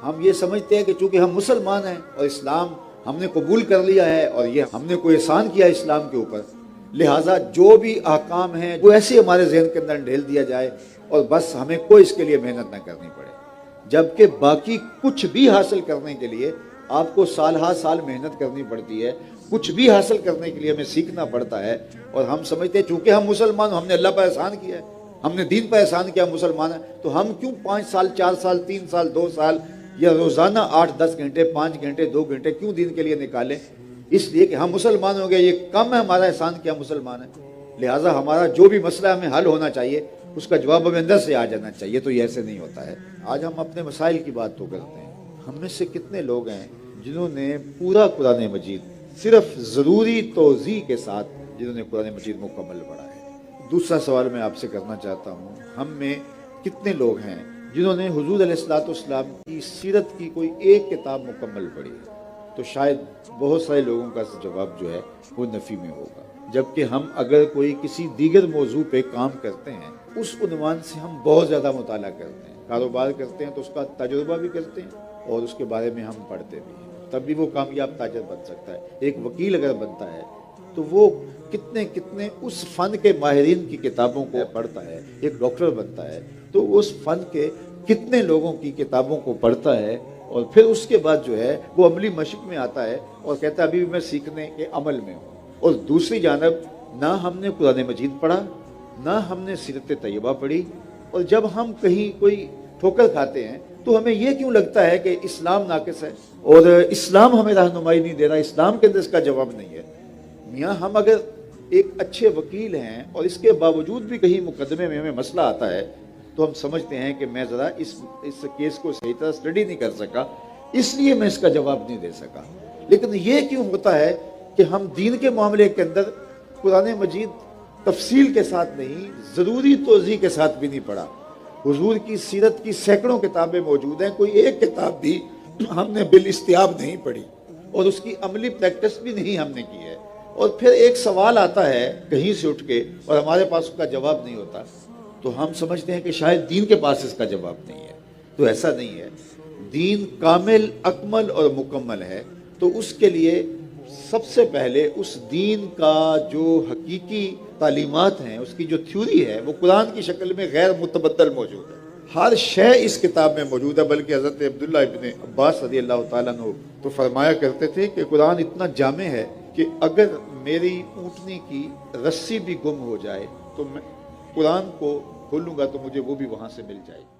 ہم یہ سمجھتے ہیں کہ چونکہ ہم مسلمان ہیں اور اسلام ہم نے قبول کر لیا ہے اور یہ ہم نے کوئی احسان کیا اسلام کے اوپر، لہٰذا جو بھی احکام ہیں وہ ایسے ہمارے ذہن کے اندر ڈھیل دیا جائے اور بس ہمیں کوئی اس کے لیے محنت نہ کرنی پڑے، جبکہ باقی کچھ بھی حاصل کرنے کے لیے آپ کو سال ہا سال محنت کرنی پڑتی ہے، کچھ بھی حاصل کرنے کے لیے ہمیں سیکھنا پڑتا ہے۔ اور ہم سمجھتے ہیں چونکہ ہم مسلمان، ہم نے اللہ پر احسان کیا ہے، ہم نے دین پر احسان کیا، مسلمان ہیں، تو ہم کیوں 5 سال 4 سال 3 سال 2 سال یا روزانہ 8-10 گھنٹے 5 گھنٹے 2 گھنٹے کیوں دین کے لیے نکالیں؟ اس لیے کہ ہم مسلمان ہو گئے، یہ کم ہے ہمارا احسان کیا مسلمان ہے، لہٰذا ہمارا جو بھی مسئلہ ہمیں حل ہونا چاہیے اس کا جواب ہمیں اندر سے آ جانا چاہیے، تو یہ ایسے نہیں ہوتا ہے۔ آج ہم اپنے مسائل کی بات تو کرتے ہیں، ہم میں سے کتنے لوگ ہیں جنہوں نے پورا قرآن مجید صرف ضروری توضیح کے ساتھ جنہوں نے قرآن مجید مکمل پڑھا ہے؟ دوسرا سوال میں آپ سے کرنا چاہتا ہوں، ہم میں کتنے لوگ ہیں جنہوں نے حضور علیہ السلام کی سیرت کی کوئی ایک کتاب مکمل پڑھی ہے؟ تو شاید بہت سارے لوگوں کا جواب جو ہے وہ نفی میں ہوگا، جبکہ ہم اگر کوئی کسی دیگر موضوع پہ کام کرتے ہیں اس عنوان سے ہم بہت زیادہ مطالعہ کرتے ہیں، کاروبار کرتے ہیں تو اس کا تجربہ بھی کرتے ہیں اور اس کے بارے میں ہم پڑھتے بھی ہیں، تب بھی وہ کامیاب تاجر بن سکتا ہے۔ ایک وکیل اگر بنتا ہے تو وہ کتنے اس فن کے ماہرین کی کتابوں کو پڑھتا ہے، ایک ڈاکٹر بنتا ہے تو اس فن کے کتنے لوگوں کی کتابوں کو پڑھتا ہے اور پھر اس کے بعد جو ہے وہ عملی مشق میں آتا ہے اور کہتا ہے ابھی بھی میں سیکھنے کے عمل میں ہوں۔ اور دوسری جانب نہ ہم نے قرآن مجید پڑھا، نہ ہم نے سیرت طیبہ پڑھی، اور جب ہم کہیں کوئی ٹھوکر کھاتے ہیں تو ہمیں یہ کیوں لگتا ہے کہ اسلام ناقص ہے اور اسلام ہمیں رہنمائی نہیں دے رہا، اسلام کے اندر اس کا جواب نہیں ہے۔ میاں ہم اگر ایک اچھے وکیل ہیں اور اس کے باوجود بھی کہیں مقدمے میں ہمیں مسئلہ آتا ہے تو ہم سمجھتے ہیں کہ میں ذرا اس کیس کو صحیح طرح اسٹڈی نہیں کر سکا، اس لیے میں اس کا جواب نہیں دے سکا۔ لیکن یہ کیوں ہوتا ہے کہ ہم دین کے معاملے کے اندر قرآن مجید تفصیل کے ساتھ نہیں، ضروری توضیح کے ساتھ بھی نہیں پڑھا؟ حضور کی سیرت کی سینکڑوں کتابیں موجود ہیں، کوئی ایک کتاب بھی ہم نے بالاستیاب نہیں پڑھی اور اس کی عملی پریکٹس بھی نہیں ہم نے کی ہے، اور پھر ایک سوال آتا ہے کہیں سے اٹھ کے اور ہمارے پاس اس کا جواب نہیں ہوتا تو ہم سمجھتے ہیں کہ شاید دین کے پاس اس کا جواب نہیں ہے۔ تو ایسا نہیں ہے، دین کامل اکمل اور مکمل ہے، تو اس کے لیے سب سے پہلے اس دین کا جو حقیقی تعلیمات ہیں، اس کی جو تھیوری ہے وہ قرآن کی شکل میں غیر متبدل موجود ہے، ہر شے اس کتاب میں موجود ہے۔ بلکہ حضرت عبداللہ ابن عباس رضی اللہ تعالیٰ عنہ تو فرمایا کرتے تھے کہ قرآن اتنا جامع ہے کہ اگر میری اونٹنی کی رسی بھی گم ہو جائے تو میں قرآن کو کھولوں گا تو مجھے وہ بھی وہاں سے مل جائے گی۔